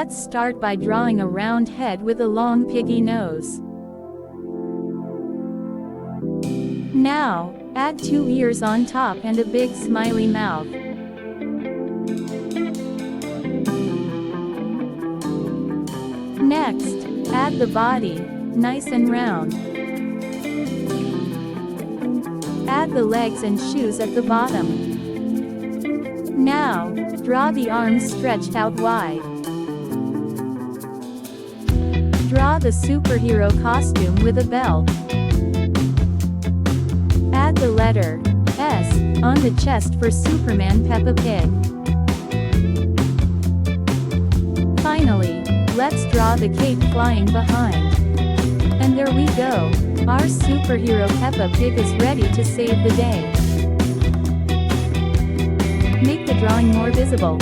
Let's start by drawing a round head with a long piggy nose. Now, add 2 ears on top and a big smiley mouth. Next, add the body, nice and round. Add the legs and shoes at the bottom. Now, draw the arms stretched out wide. Draw the superhero costume with a belt. Add the letter S on the chest for Superman Peppa Pig. Finally, let's draw the cape flying behind. And there we go. Our superhero Peppa Pig is ready to save the day. Make the drawing more visible.